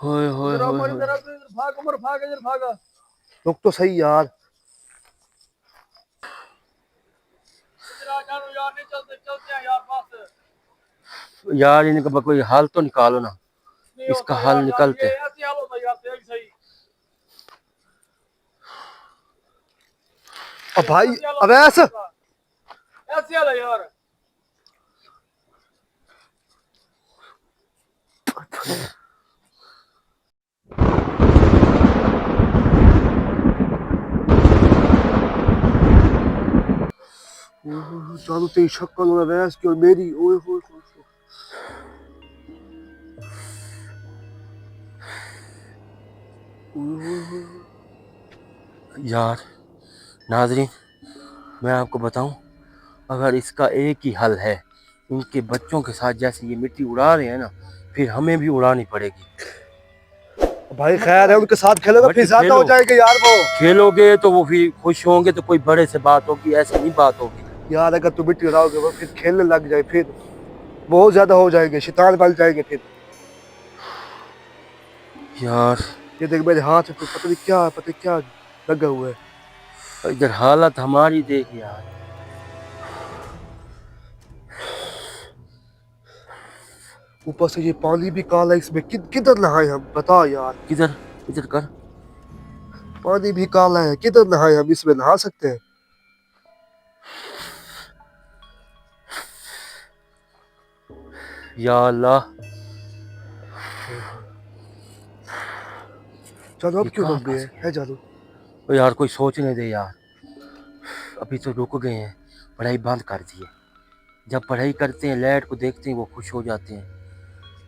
होए होए इधर होए हमारी होए। तरफ से इधर भाग उमर भाग इधर भागा। रुक तो सही यार। इधर आ जानो यार नहीं चलते चलते हैं यार बस। यार इनका कोई हल तो निकालो ना, नहीं इसका होता हल यार यार निकलते। ये ऐसे हाल होता यार सही सही। अब भाई ऐसे हाल अब होता यार ऐसा इसका। ऐसे हाल है यार। चालू तेरी शक्ल और अवैस की और मेरी, ओए होए होए। ओए होए होए। यार नाजरीन, मैं आपको बताऊं, अगर इसका एक ही हल है, इनके बच्चों के साथ जैसे ये मिट्टी उड़ा रहे हैं ना, फिर हमें भी उड़ानी पड़ेगी। भाई खैर है, उनके साथ खेलोगे बट फिर ज्यादा हो खेलो, जाएंगे यार वो। खेलोगे तो वो फिर खुश होंगे तो कोई बड़े से बात होगी, ऐसी नहीं बात होगी। यार अगर तुम मिट्टी उड़ाओगे वो फिर खेलने लग जाए, फिर बहुत ज्यादा हो जाएंगे, शैतान बन जाएंगे फिर। यार ये देख मेरे हाथ में पता नहीं क्या, पता नहीं क्या लगा हुआ है। इधर हालत हमारी देख यार। ऊपर से ये पानी भी काला है इसमें, किधर नहाए हम बता यार। किधर, इधर कर। पानी भी काला है, किधर नहाए हम, इसमें नहा सकते हैं? या अल्लाह, चलो अब ये क्यों कहाँ रुक फंस गए गया। है जानो। ओ यार कोई सोचने दे यार, अभी तो रुक गए हैं, पढ़ाई बंद कर दी है। जब पढ़ाई करते हैं लाइट को देखते हैं वो खुश हो जाते हैं।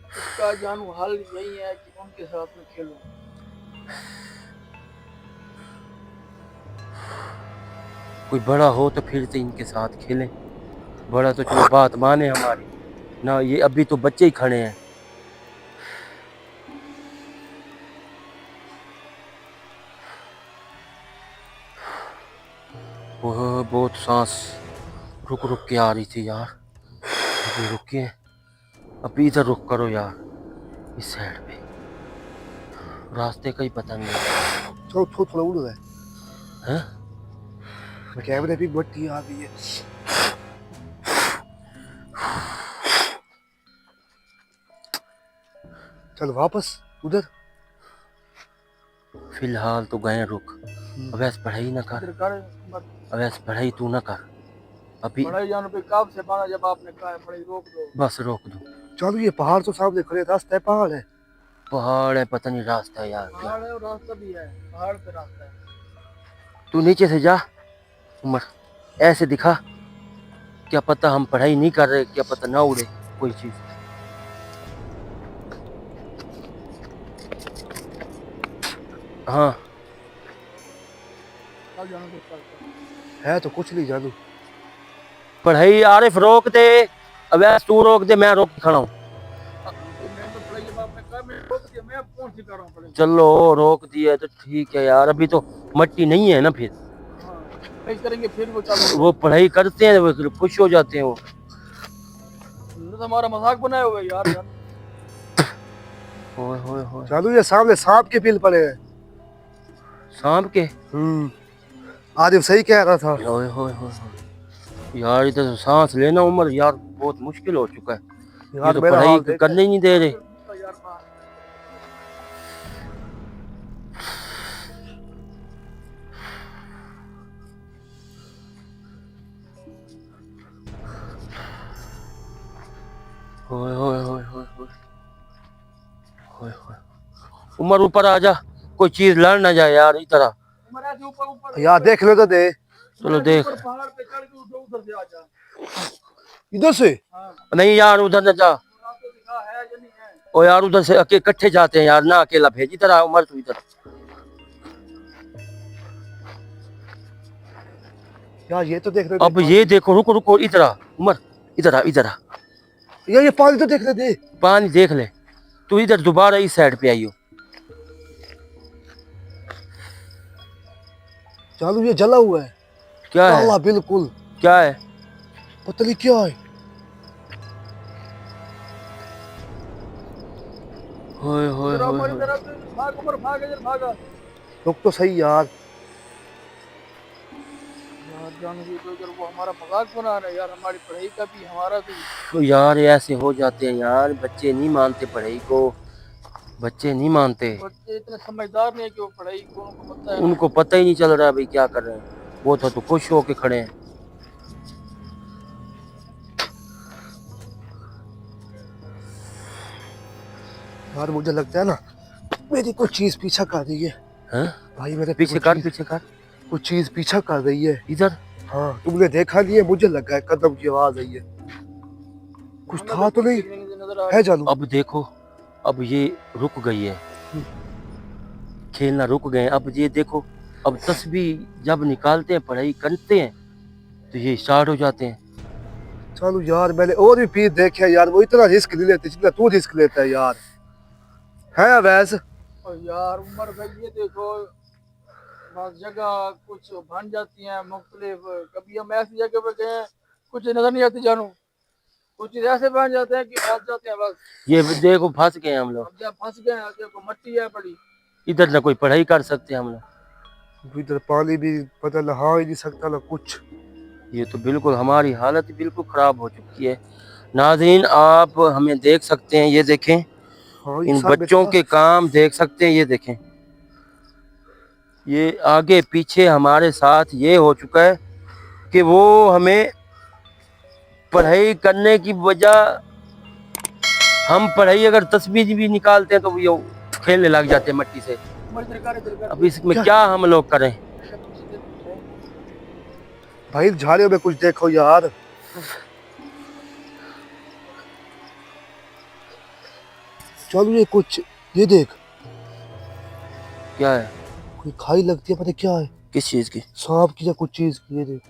इसका जानू हल यही है कि उनके साथ में खेलो। कोई बड़ा हो तो फिर से इनके साथ खेलें, बड़ा तो चलो बात माने हमारी ना, ये अभी तो बच्चे ही खड़े हैं। वो बहुत सांस रुक रुक के आ रही थी यार, अभी रुके, अभी इधर रुक करो यार, इस साइड पे रास्ते का ही पता नहीं है। चलो थोड़ा उड़ रहा हैं? है, कैमरे भी मट्टी आ गई है। चल वापस उधर। फिलहाल तो गए रुक, अब ऐसे पढ़ाई ना कर, इधर कर उमर। अब ऐसे पढ़ाई तू ना कर अभी, पढ़ाई जानू पे कब से माना जब आपने कहा है पढ़ाई रोक दो। बस रोक दो। चलो ये पहाड़ तो सामने खड़े, रास्ता है, पहाड़ है। पहाड़ है, पता नहीं रास्ता है यार क्या। पहाड़ है और रास्ता भी है, पहाड़ पे रास्ता है। तू नीचे से जा उमर, ऐसे दिखा, क्या पता हम पढ़ाई नहीं कर रहे, क्या पता ना उड़े कोई चीज। हाँ कब जानू पे चलता है तो कुछ नहीं जानू। पढ़ाई आरिफ रोक दे, अब ऐसे तू रोक दे, मैं रोक के खड़ा हूँ। मैं तो पढ़ाई जब आपने कहा मैं रोक दिया, मैं कौन सी कर रहा हूँ पढ़ाई। चलो रोक दिया तो ठीक है यार, अभी तो मट्टी नहीं है ना, फिर हाँ पढ़ाई करेंगे फिर वो चालू वो पढ़ाई करते हैं वो खुश हो जाते हैं वो। तो हमारा मजाक बनाए हुए यार यार। होए होए होए, जानू ये सामने सांप के बिल पड़े हैं। सांप के, आदिफ सही कह रहा था। होए होए होए यार, इधर तो सांस लेना उमर यार बहुत मुश्किल हो चुका है, ये यार तो मेरा पढ़ाई हाल देख। करने ही नहीं दे रहे। यार बाहर। होए होए होए होए होए होए होए। उमर ऊपर आ जा, कोई चीज लड़ ना जाए यार इधर आ। उमर ऐसे ऊपर ऊपर यार देख लो तो दे। चलो देख, ऊपर पहाड़ पे चढ़ के उधर से आ जा। इधर से। हाँ नहीं यार उधर ना जा, आपको दिखा है या नहीं है। ओ यार उधर से इकट्ठे जाते हैं यार, ना अकेला भेज, इधर आ उमर तू इधर। यार ये तो देख रहे अब ये देखो, रुको रुको, इधर आ उमर, इधर आ इधर आ, यार ये पानी तो देख रहे दे। पानी देख ले, तू इधर दोबारा इस साइड पे आई हो। जानू ये जला हुआ है, क्या है, काला बिल्कुल, क्या है, पता नहीं क्या है। होए होए इधर होए हमारी होए। तरफ से भाग, उमर भाग, इधर भागा। रुक तो सही यार। यार जानू जी तो इधर वो हमारा मजाक बना रहे हैं यार, हमारी पढ़ाई का भी हमारा भी। तो यार ऐसे हो जाते हैं यार, बच्चे नहीं मानते पढ़ाई को, बच्चे नहीं मानते। बच्चे इतने समझदार नहीं है कि वो पढ़ाई को उनको पता है ना। उनको पता ही नहीं चल रहा है भाई क्या कर रहे हैं। वो तो खुश होके खड़े हैं। यार मुझे लगता है ना मेरी कुछ चीज पीछा कर रही है। हैं? भाई मेरे पीछे कर, पीछे कर। कुछ चीज पीछा कर रही है। इधर। हाँ तुमने देखा नहीं है, मुझे लगा है कदम की आवाज आई है। कुछ हमें था तो कोई नहीं? चीज़ नजर आ है रही। जानू? अब देखो, अब ये रुक गई है, खेलना रुक गए हैं। अब ये देखो, अब तस्वीर जब निकालते हैं, पढ़ाई करते हैं, तो ये स्टार्ट हो जाते हैं। चलो यार मैंने और भी पीस देखे यार, वो इतना रिस्क नहीं लेते जितना तू रिस्क लेता है यार। है अवैस? और यार उमर भाई ये देखो, बस जगह कुछ बन जाती हैं मुख्तलिफ। कभी हम ऐसी जगह पे गए हैं, कुछ नजर नहीं आती जानू, कुछ ऐसे बन जाते हैं कि फंस जाते हैं बस। ये देखो फंस गए हम लोग। हम जब फंस गए हैं, देखो मट्टी है बड़ी। इधर ना कोई पढ़ाई कर सकते हम लोग। इधर पानी भी पता नहा ही नहीं सकता ना कुछ। ये तो बिल्कुल हमारी हालत बिल्कुल खराब हो चुकी है। नाज़रीन आप हमें देख सकते हैं, ये देखें, हाँ इन सब मेरे बच्चों पास। के काम देख सकते हैं, ये देखें, ये आगे पीछे हमारे साथ ये हो चुका है कि वो हमें पढ़ाई करने की वजह, हम पढ़ाई अगर तस्वीर भी निकालते हैं तो ये खेलने लग जाते हैं मट्टी से। उमर इधर कर अब इसमें क्या हम लोग करें? भाई झाड़ियों में कुछ देखो यार। चलो ये कुछ, ये देख, क्या है? कोई खाई लगती है, पता क्या है? किस चीज की? सांप की या कुछ चीज की। ये देख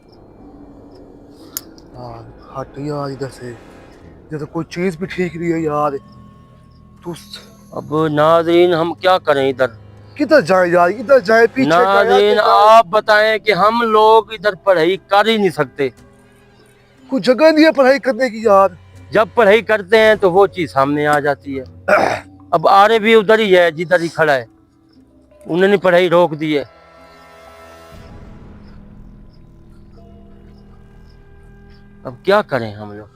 यार, हट यार इधर से, इधर तो कोई चीज भी ठीक नहीं है यार। तू अब नाज़रीन हम क्या करें इधर? किधर जाए यार, इधर जाए पीछे जाए, नाज़रीन आगे जाए। आप बताएं कि हम लोग इधर पढ़ाई कर ही नहीं सकते। कोई जगह नहीं है पढ़ाई करने की यार। जब पढ़ाई करते हैं तो वो चीज सामने आ जाती है। अब आरे भी उधर ही है जिधर ही खड़ा है, उन्होंने पढ़ाई रोक दी है। अब क्या करें हम लोग?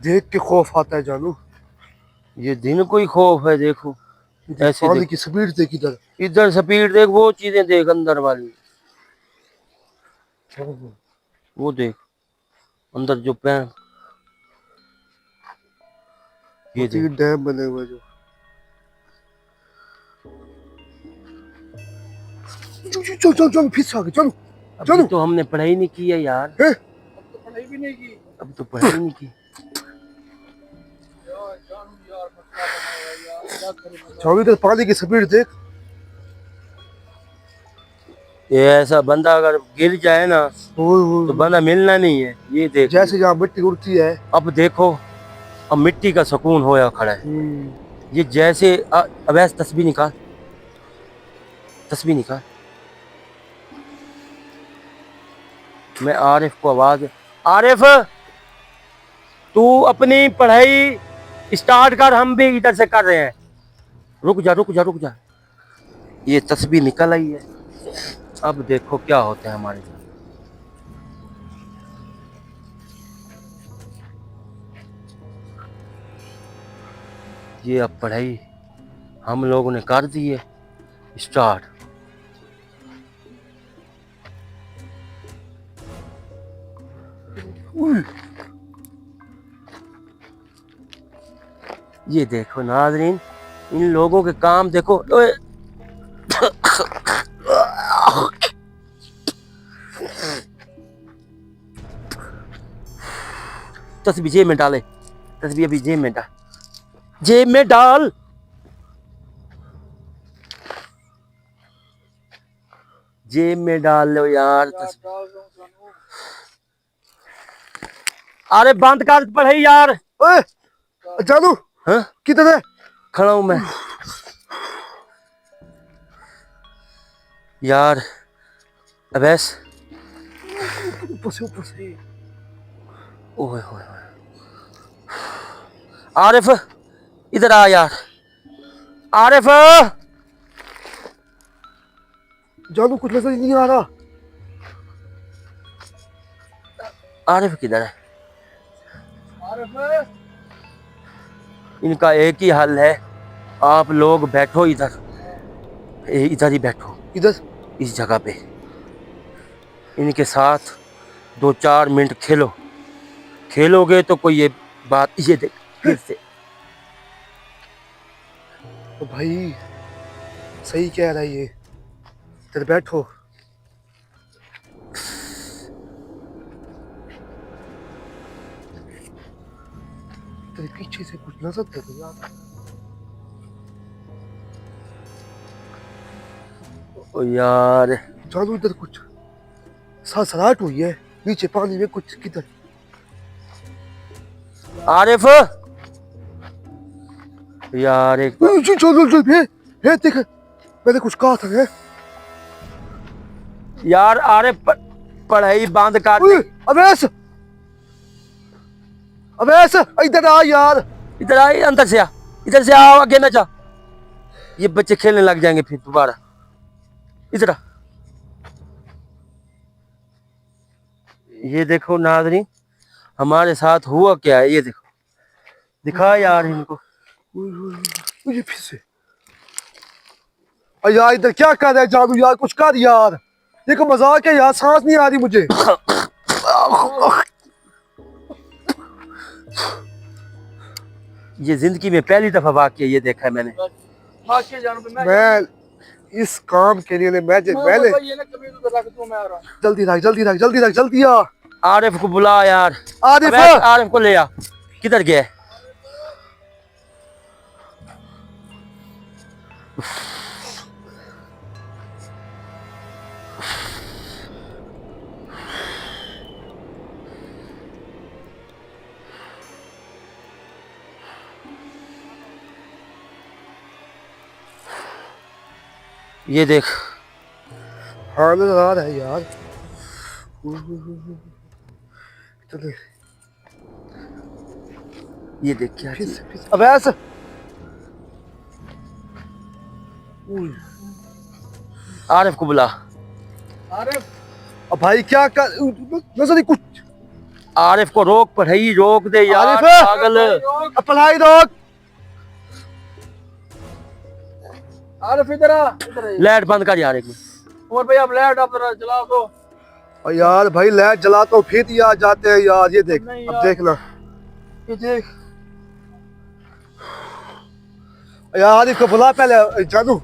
देख के खौफ आता है जानू। ये दिन कोई खौफ है? देखो ऐसे पानी देख, की स्पीड देख इधर। इधर स्पीड देख, वो चीजें देख अंदर वाली, वो देख अंदर जो पैर, ये देख। डैम बने हुए जो। चल चल चल फिर से आगे चलो। अभी तो हमने पढ़ाई नहीं की है यार। हैं? अब तो पढ़ाई भी नहीं की। अब तो पढ़ाई नहीं की। यार जानू यार मसला बना हुआ है यार, क्या करें बंदा। चलो इधर पानी की स्पीड देख। ये ऐसा बंदा अगर गिर जाए ना तो बंदा मिलना नहीं है। ये देख, जैसे यहाँ मिट्टी उड़ती है। अब देखो, अब मिट्टी का सुकून होया खड़ा है। ये जैसे अवैस तस्बीह निकाल, तस्बीह निकाल। मैं आरिफ को आवाज, आरिफ तू अपनी पढ़ाई स्टार्ट कर, हम भी इधर से कर रहे हैं। रुक जा रुक जा रुक जा। ये तस्बीह निकल आई है। अब देखो क्या होता है हमारे साथ। ये अब पढ़ाई हम लोगों ने कर दी है स्टार्ट। ये देखो नाज़रीन, इन लोगों के काम देखो। ओए तस्बीह जेब में डाले, तस्बीह अभी जेब में डाल, जेब में डाल। जेब में डाल लो यार यार डाल दूं जानू। अरे बंद कर पढ़ाई यार। ओए जानू, हाँ किधर है? खड़ा हूं मैं यार। अवैस ऊपर से। ओए होए होए। आरिफ इधर आ यार, आरिफ। जानू कुछ नजर ही नहीं आ रहा। आरिफ किधर है? आरिफ इनका एक ही हल है, आप लोग बैठो इधर, इधर ही बैठो इधर इस जगह पे, इनके साथ 2-4 मिनट खेलो। खेलोगे तो कोई ये बात, ये देख फिर से। तो भाई सही कह रहा है ये, इधर बैठो। तेरे पीछे से कुछ नजर दे दो यार। ओ यार, जानू इधर कुछ सराहट हुई है नीचे पानी में, कुछ किधर। आरिफ यार, एक चल चल हे देख, मैंने कुछ कहा था। यार आरिफ पढ़ाई बंद कर। अवैस अवैस इधर आ यार। इधर आ, अंदर से आ, इधर से आओ, आगे ना जा, ये बच्चे खेलने लग जाएंगे फिर दोबारा। इधर आ। ये देखो नाज़रीन, हमारे साथ हुआ क्या है, ये देखो, दिखा यार इनको। मुझे फिर से यार, इधर क्या कर रहा है जानू यार, कुछ कर यार, ये को मजाक है यार, सांस नहीं आ रही मुझे। ये जिंदगी में पहली दफा वाकया ये देखा है मैंने। भाग जानू पे मैं इस काम के लिए पहले ये ना कभी तो रख दूं, मैं आ रहा हूं। जल्दी रख जल्दी रख जल्दी रख जल्दी आ। आरिफ को बुला यार। आरिफ आरिफ को ले आ। किधर गया? ये देख, हाँ नजर आ रहा है यार। चले ये देख क्या फिर चीज़? से फिर से। अवैस आरिफ को बुला। आरिफ अब भाई क्या कर, नजर नहीं कुछ। आरिफ को रोक, पढ़ाई रोक दे यार, आरिफ! पागल। अब पढ़ाई रोक। आरिफ इधर आ, इधर आ। लाइट बंद कर यार एक मिनट। उमर भाई आप लाइट आप जरा चलाओ तो। और यार भाई लाइट जला तो फिर ये आ जाते हैं यार, ये देख नहीं अब यार। देख ना ये देख यार, इसको बुला पहले जानू।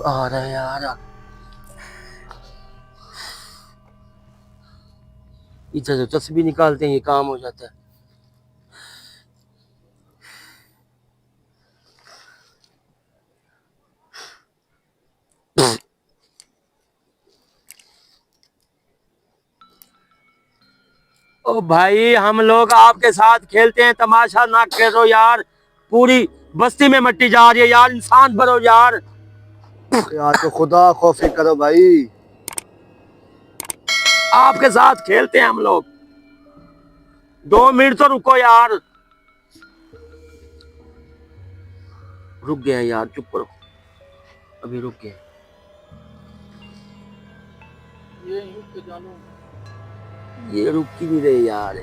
आ रहा है यार, इधर से तस्वीर निकालते हैं, ये काम हो जाता है। ओ भाई, हम लोग आपके साथ खेलते हैं, तमाशा ना करो यार। पूरी बस्ती में मट्टी जा रही है यार, इंसान बनो यार। यार तो खुदा खौफी करो भाई। आपके साथ खेलते हैं हम लोग, 2 मिनट तो रुको यार। रुक गए यार, चुप करो, अभी रुक गए। ये रुक के जानू। ये रुक ही नहीं रहे यार।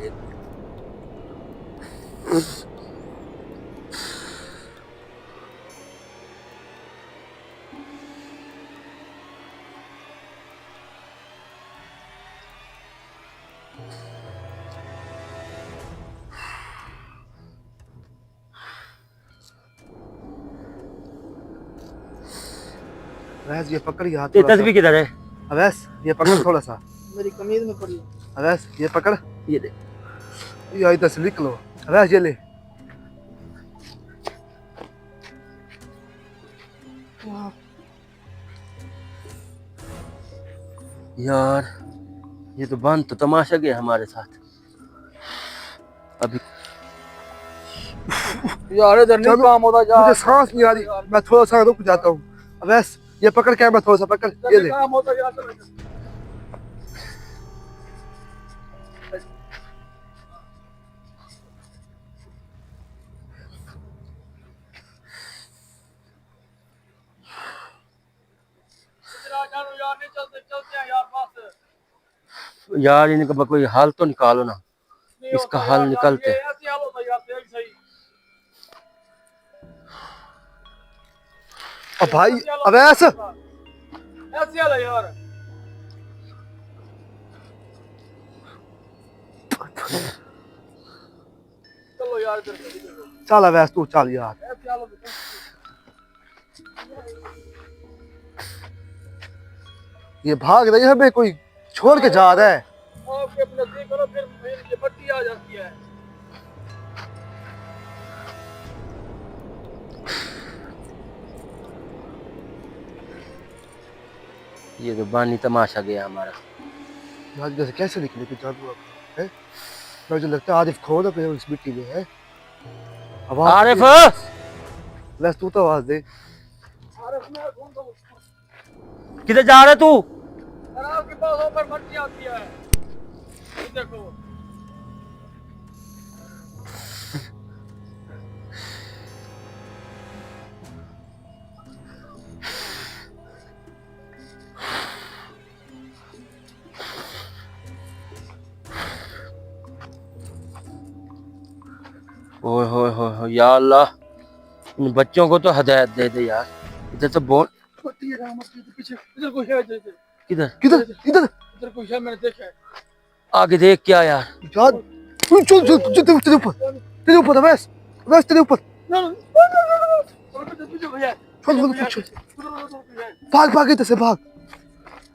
अवैस ये पकड़ यार ये थोड़ा सा। तस्वीर किधर है? अवैस ये पकड़ थोड़ा सा। मेरी कमीज में पड़ी है। अवैस ये पकड़, ये देख। ये इधर से निकलो। अवैस ये ले। यार ये तो बंद, तो तमाशा गया हमारे साथ अभी। यार इधर नहीं चलो, काम होता जा। मुझे सांस नहीं आ रही, मैं थोड़ा सा रुक जाता हूँ। अवैस ये पकड़ कैमरा थोड़ा सा पकड़, ये ले। काम होता जा। चलते चलते हैं यार बस। यार इनका कोई हल तो निकालो ना, नहीं इसका होता हल यार, निकलते। ये ऐसे हाल होता यार, देख सही। अब भाई ऐसे हाल अब होता ऐसा यार। ऐसे हाल है यार। चलो यार इधर से, इधर से। चल अवैस तू चल यार। ऐसे हाल होता है। ये भाग रही है, हमें कोई छोड़ के जा रहा है। आपके अपने देख करो, फिर ये मट्टी आ जाती है। ये तो बानी तमाशा गया हमारा। यार जैसे कैसे निकले कि जानू अब है। मुझे लगता है आरिफ खो ना पे इस मिट्टी में है। आवाज आरिफ, बस तू तो आवाज दे। अरे मैं कौन सा उसको- किधर जा रहे तू? अरे आपके पास ऊपर मट्टी आती है, ये देखो। ओए होए होए होए, या अल्लाह, इन बच्चों को तो हिदायत दे दे यार। इधर तो बोल। मट्टी है, मट्टी के पीछे इधर कोई है, इधर किधर? किधर इधर इधर कोई है, मैंने देखा है। आगे देख क्या यार। यार चल चल चल तेरे ऊपर अवैस अवैस तेरे ऊपर। ना ना ना, पीछे कोई है। चल चल कोई है, चल उधर कोई है। भाग भाग इधर से भाग।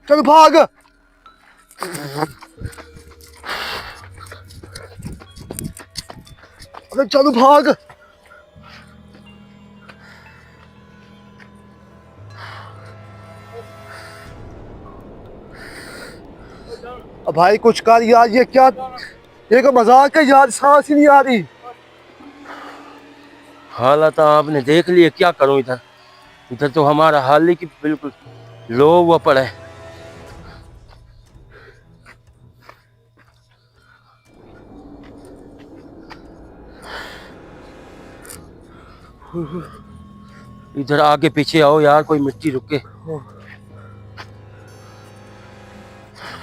चल भाग। अबे चलो भाग। अब भाई कुछ कर यार, ये क्या, ये का मजाक है यार, सांस ही नहीं आ रही। हालात आपने देख लिए, क्या करूं इधर। इधर तो हमारा हाल ही की बिल्कुल लो हुआ पड़ा है। इधर आगे पीछे आओ यार, कोई मिट्टी रुके।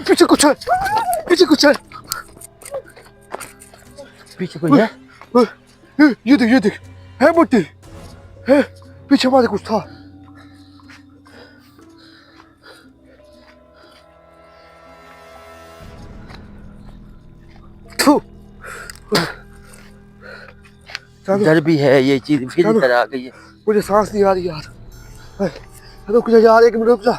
पीछे कुछ है, पीछे कुछ है। पीछे कोई है? ये देख है मिट्टी है, पीछे हमारे कुछ था। थू। चलो इधर भी है ये चीज, फिर चलो। इधर आ गई है। मुझे सांस नहीं आ रही यार। रुक जा यार, एक मिनट रुक जा।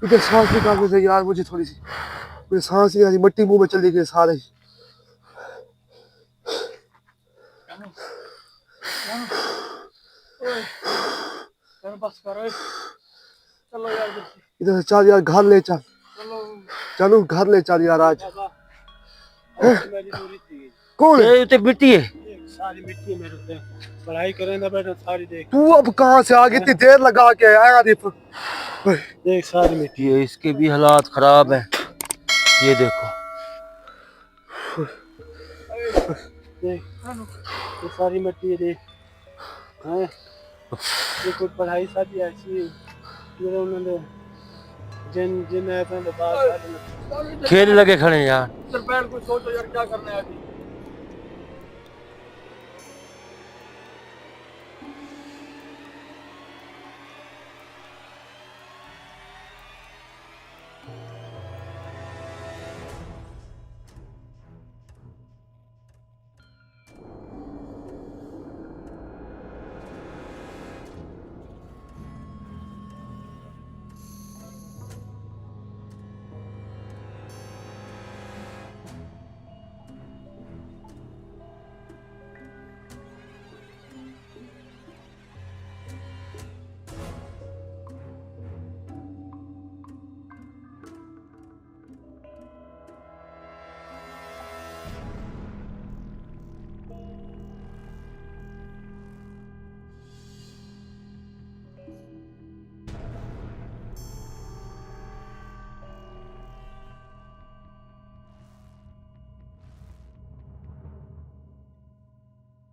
इधर सांस निकालने से यार मुझे थोड़ी सी, मुझे सांस नहीं आ रही, मिट्टी मुंह में चली गई सारे। चलो बस करो, चलो यार इधर से। इधर से चल यार, घर ले चल। चलो चलो घर ले चल यार आज। बाबा, आज मेरी दूरी थी। कौन है? ये तो मिट्टी है। एक सारी मिट्टी मेरे पे पढ़ाई करें ना बेटा, सारी देख तू अब कहाँ से आ गई, इतनी देर लगा के आया आरिफ। देख सारी मिट्टी। ये इसके भी हालात खराब हैं, ये देखो। देख ये सारी मिट्टी देख हैं, ये कुछ पढ़ाई सारी ऐसी मेरे उन्होंने जिन जिन ऐसा बात खेल लगे खड़े हैं यार। सर बैठ कुछ सोचो यार, क्या करना है अभी।